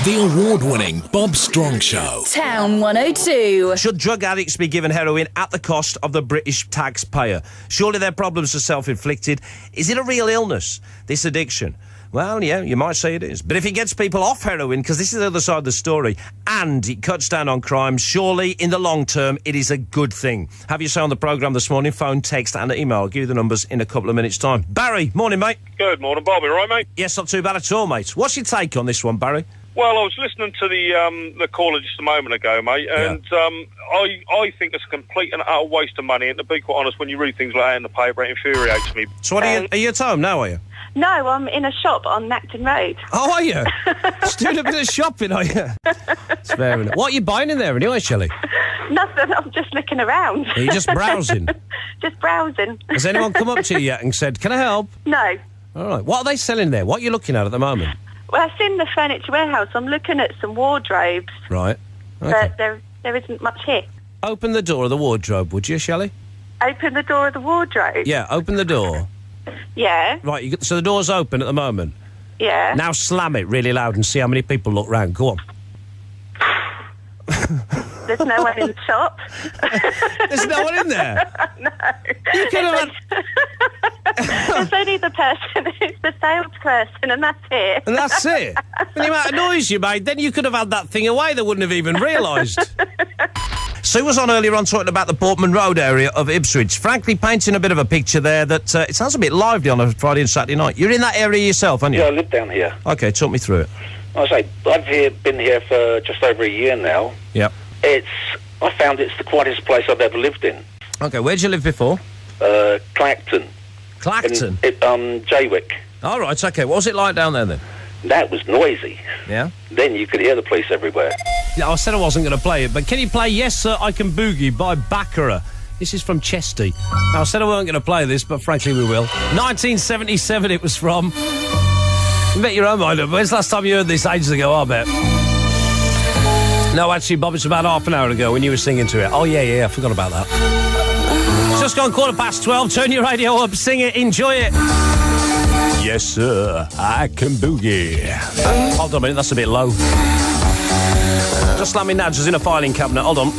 The award-winning Bob Strong Show. Town 102. Should drug addicts be given heroin at the cost of the British taxpayer? Surely their problems are self-inflicted. Is it a real illness, this addiction? Well, yeah, you might say it is. But if it gets people off heroin, because this is the other side of the story, and it cuts down on crime, surely in the long term it is a good thing. Have your say on the programme this morning, phone, text and email. I'll give you the numbers in a couple of minutes' time. Barry, morning, mate. Good morning, Bob. You all right, mate? Yes, not too bad at all, mate. What's your take on this one, Barry? Well, I was listening to the caller just a moment ago, mate, and I think it's a complete and utter waste of money. And to be quite honest, when you read things like that in the paper, it infuriates me. So what are you at home now, are you? No, I'm in a shop on Acton Road. Oh, are you? Just doing a bit of shopping, are you? It's fair enough. What are you buying in there anyway, Shelley? Nothing, I'm just looking around. Are you just browsing? Just browsing. Has anyone come up to you yet and said, can I help? No. All right. What are they selling there? What are you looking at the moment? Well, I've seen the furniture warehouse. I'm looking at some wardrobes. Right. Okay. But there isn't much here. Open the door of the wardrobe, would you, Shelley? Open the door of the wardrobe? Yeah, open the door. Yeah. Right, so the door's open at the moment? Yeah. Now slam it really loud and see how many people look round. Go on. There's no one in the shop. There's no one in there? No. You could have There's only the person who's the salesperson, and that's it. And that's it? And the amount of noise you made, then you could have had that thing away. They wouldn't have even realised. Sue was on earlier on talking about the Portman Road area of Ipswich, frankly painting a bit of a picture there that it sounds a bit lively on a Friday and Saturday night. You're in that area yourself, aren't you? Yeah, I live down here. OK, talk me through it. I've been here for just over a year now. Yep. I found it's the quietest place I've ever lived in. OK, where'd you live before? Clacton. Clacton? Jaywick. All right, OK. What was it like down there then? That was noisy. Yeah? Then you could hear the police everywhere. Yeah, I said I wasn't going to play it, but can you play Yes Sir, I Can Boogie by Baccarat? This is from Chesty. Now, I said I weren't going to play this, but frankly we will. 1977 it was from. You bet your own mind up. When's the last time you heard this? Ages ago, I bet. No, actually, Bob, it's about half an hour ago when you were singing to it. Oh, yeah, I forgot about that. It's just gone 12:15. Turn your radio up, sing it, enjoy it. Yes, sir, I can boogie. Hold on a minute, that's a bit low. Just slamming Nadgers in a filing cabinet. Hold on.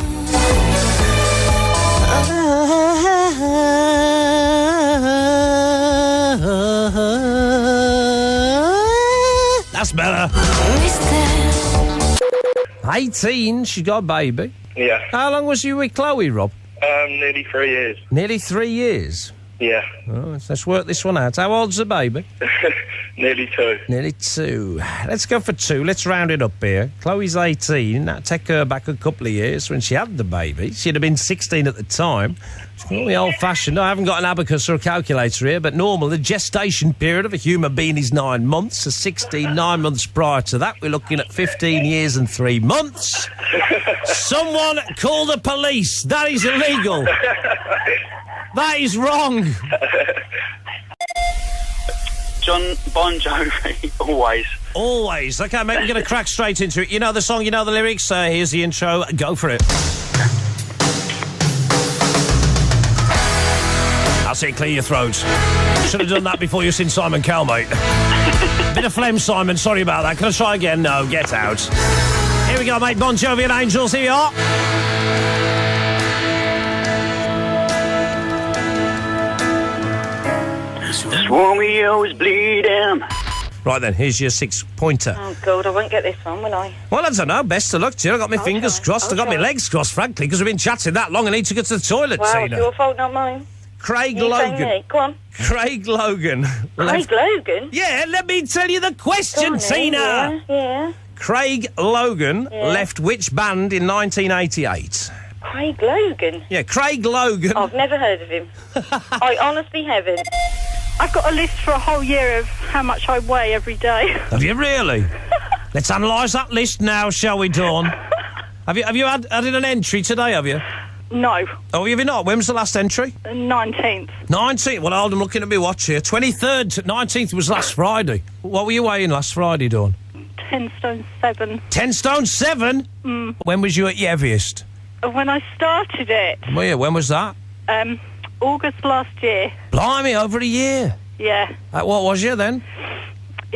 That's better. 18, she got a baby. Yeah. How long was you with Chloe, Rob? Nearly 3 years. Nearly 3 years. Yeah. Oh, let's work this one out. How old's the baby? Nearly 2. Nearly 2. Let's go for 2. Let's round it up here. Chloe's 18. That'll take her back a couple of years when she had the baby. She'd have been 16 at the time. It's probably old-fashioned. No, I haven't got an abacus or a calculator here, but normal, the gestation period of a human being is 9 months. So 16, 9 months prior to that, we're looking at 15 years and 3 months. Someone call the police. That is illegal. That is wrong. John Bon Jovi, always. Always. OK, mate, we're going to crack straight into it. You know the song, you know the lyrics. Here's the intro. Go for it. That's it, clear your throats. Should have done that before you seen Simon Cowell, mate. Bit of phlegm, Simon. Sorry about that. Can I try again? No, get out. Here we go, mate. Bon Jovi and Angels. Here we are. Romeo is bleeding. Right then, here's your 6-pointer. Oh, God, I won't get this one, will I? Well, I don't know. Best of luck to you. I got my fingers crossed. I got my legs crossed, frankly, because we've been chatting that long. I need to go to the toilet, Well, Tina. it's your fault, not mine. Craig You Logan. say me. Go on. Craig Logan. Craig Logan? Yeah, let me tell you the question, Go on then, Tina. Yeah. Craig Logan left which band in 1988? Craig Logan? Yeah, Craig Logan. I've never heard of him. I honestly haven't. I've got a list for a whole year of how much I weigh every day. Have you really? Let's analyse that list now, shall we, Dawn? Have you added an entry today, have you? No. Oh, have you not? When was the last entry? 19th. 19th? Well, hold on, I'm looking at my watch here. 23rd, 19th was last Friday. What were you weighing last Friday, Dawn? 10 stone 7. 10 stone 7? When was you at your heaviest? When I started it, Well, yeah, when was that? August last year. Blimey, over a year. Yeah. What was you then?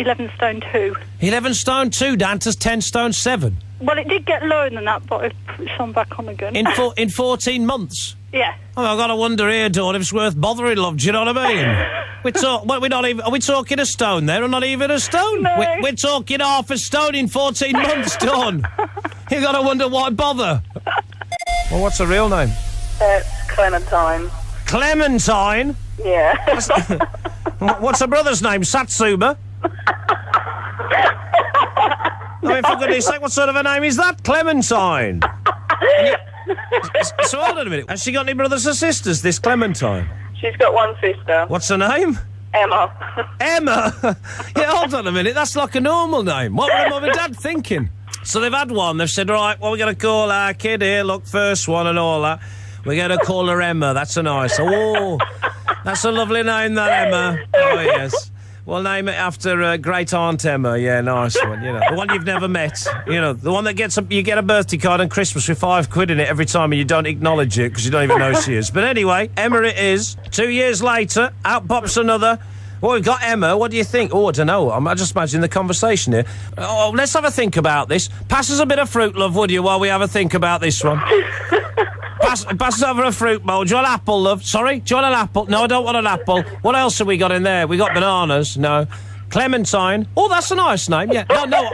11 stone 2. 11 stone 2 down to 10 stone 7. Well, it did get lower than that, but it's on back on again. In 14 months? Yeah. Oh, I've got to wonder here, Dawn, if it's worth bothering, love. Do you know what I mean? Are we talking a stone there, or not even a stone? No. We're talking half a stone in 14 months, Dawn. You got to wonder why bother. Well, what's her real name? Clementine. Clementine? Yeah. What's her brother's name? Satsuma? I mean, for goodness sake, what sort of a name is that? Clementine. So hold on a minute. Has she got any brothers or sisters, this Clementine? She's got one sister. What's her name? Emma. Emma? Yeah, hold on a minute. That's like a normal name. What were her mum and dad thinking? So they've had one. They've said, right, well, we're going to call our kid here, look, first one and all that. We're going to call her Emma. That's a nice... Oh, that's a lovely name, that, Emma. Oh, yes. We'll name it after Great Aunt Emma. Yeah, nice one. You know, the one you've never met. You know, the one that you get a birthday card on Christmas with £5 in it every time and you don't acknowledge it because you don't even know who she is. But anyway, Emma it is. 2 years later, out pops another. Well, we've got Emma. What do you think? Oh, I don't know. I'm just imagining the conversation here. Oh, let's have a think about this. Pass us a bit of fruit, love, would you, while we have a think about this one? Pass us over a fruit bowl. Do you want an apple, love? Sorry? Do you want an apple? No, I don't want an apple. What else have we got in there? We got bananas. No. Clementine. Oh, that's a nice name. Yeah. No.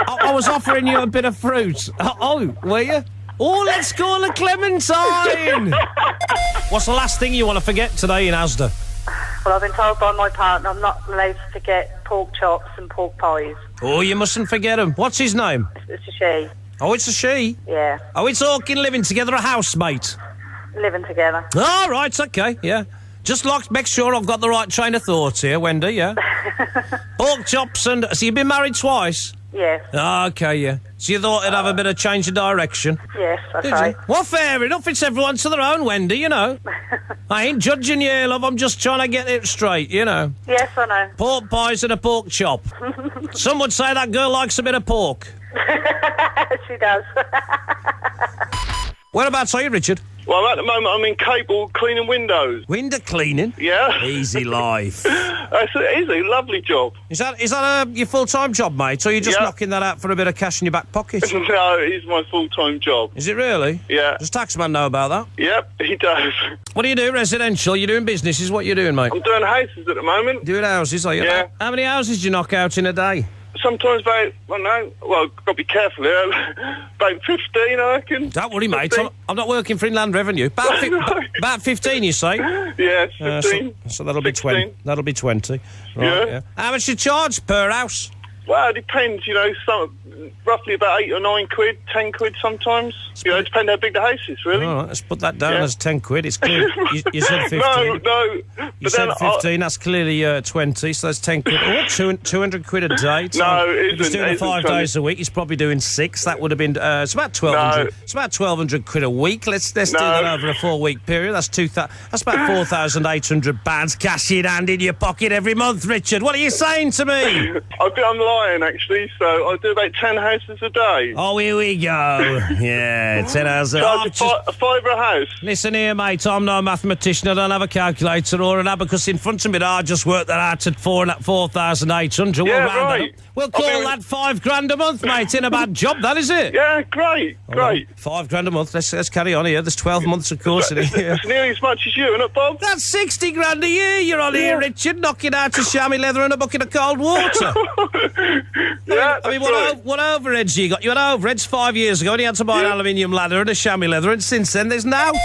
I was offering you a bit of fruit. Oh, were you? Oh, let's call her Clementine. What's the last thing you want to forget today in Asda? Well, I've been told by my partner I'm not allowed to forget pork chops and pork pies. Oh, you mustn't forget him. What's his name? It's a she. Oh, it's a she? Yeah. Oh, it's talking living together, a housemate? Living together. Oh, right, okay, yeah. Just make sure I've got the right train of thought here, Wendy, yeah? Pork chops and... So you've been married twice? Yes. Oh, okay, yeah. So you thought it'd have a bit of change of direction? Yes, that's right. Well, fair enough. It's everyone to their own, Wendy, you know. I ain't judging you, love. I'm just trying to get it straight, you know. Yes, I know. Pork pies and a pork chop. Some would say that girl likes a bit of pork. She does. Whereabouts are you, Richard? Well, at the moment, I'm in cable cleaning windows. Window cleaning? Yeah. Easy life. It is a lovely job. Is that your full-time job, mate, or are you just knocking that out for a bit of cash in your back pocket? No, it is my full-time job. Is it really? Yeah. Does Taxman know about that? Yep, he does. What do you do, residential? You doing business, is what you're doing, mate? I'm doing houses at the moment. Doing houses, are you? Yeah. How many houses do you knock out in a day? Sometimes about, got to be careful here, about 15, I reckon. Don't worry, mate. I'm not working for Inland Revenue. About 15, you say? Yes, 15. So that'll 16. Be 20. That'll be 20. Right, yeah. How much you charge per house? Well, it depends, roughly about 8 or 9 quid, 10 quid sometimes. It depends how big the house is, really. All right, let's put that down as 10 quid. It's clear. You said 15. No. You said 15, that's clearly 20, so that's 10 quid. Oh, 200 quid a day. So no, it isn't. He's doing 5 days a week. He's probably doing 6. That would have been, it's about 1,200. No. It's about 1,200 quid a week. Let's do that over a 4-week period. That's about 4,800 pounds cash in hand in your pocket every month, Richard. What are you saying to me? I'm lying, actually, so I do about 10 houses a day. Oh, here we go. Yeah, 10 houses. A fiver a house. Listen here, mate, I'm no mathematician. I don't have a calculator or an abacus in front of me. I just worked that out at 4,800. Yeah, right. We'll call that $5,000 a month, mate. In a bad job, that is it? Yeah, great. $5,000 a month. Let's carry on here. There's 12 months, of course. It's nearly as much as you, isn't it, Bob? That's $60,000 a year you're on here, Richard, knocking out a chamois leather and a bucket of cold water. What overheads you got? You had overheads 5 years ago and you had to buy an aluminium ladder and a chamois leather, and since then there's nought.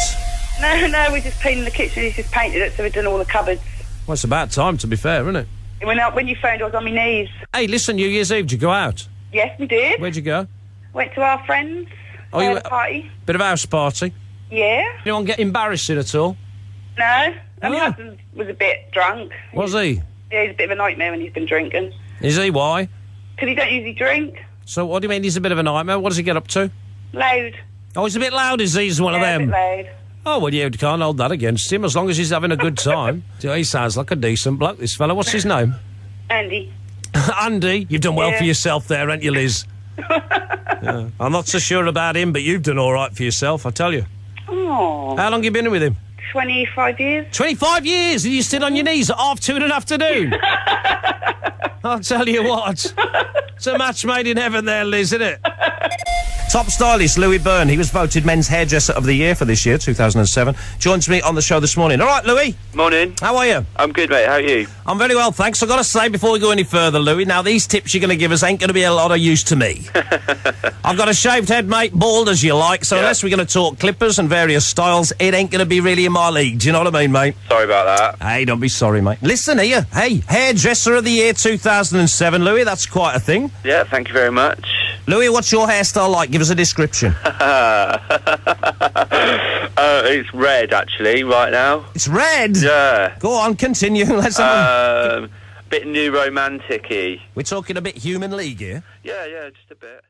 No, we're just cleaning the kitchen. He's just painted it, so we've done all the cupboards. Well, it's about time, to be fair, isn't it? When you phoned, I was on my knees. Hey, listen, New Year's Eve, did you go out? Yes, we did. Where'd you go? Went to our friends. Oh, you had a party. Bit of house party? Yeah. Anyone get embarrassing at all? No. My husband was a bit drunk. Was he? Yeah, he's a bit of a nightmare when he's been drinking. Is he? Why? Because he don't usually drink. So what do you mean he's a bit of a nightmare? What does he get up to? Loud. Oh, he's a bit loud, is he? He's one of them? A bit loud. Oh, well, you can't hold that against him as long as he's having a good time. He sounds like a decent bloke, this fella. What's his name? Andy. Andy? You've done well for yourself there, haven't you, Liz? Yeah. I'm not so sure about him, but you've done all right for yourself, I tell you. Oh. How long have you been with him? 25 years. 25 years? And you're still on your knees at 2:30 in the afternoon? I'll tell you what. It's a match made in heaven there, Liz, isn't it? Top stylist Louis Byrne. He was voted Men's Hairdresser of the Year for this year, 2007. Joins me on the show this morning. All right, Louis. Morning. How are you? I'm good, mate. How are you? I'm very well, thanks. I've got to say, before we go any further, Louis, now these tips you're going to give us ain't going to be a lot of use to me. I've got a shaved head, mate, bald as you like, so unless we're going to talk clippers and various styles, it ain't going to be really in my league. Do you know what I mean, mate? Sorry about that. Hey, don't be sorry, mate. Listen here. Hey, Hairdresser of the Year 2007, Louis. That's quite a thing. Yeah, thank you very much. Louis, what's your hairstyle like? Give us a description. It's red, actually, right now. It's red? Yeah. Go on, continue. Let's have a bit new romantic-y. We're talking a bit Human League here? Yeah, just a bit.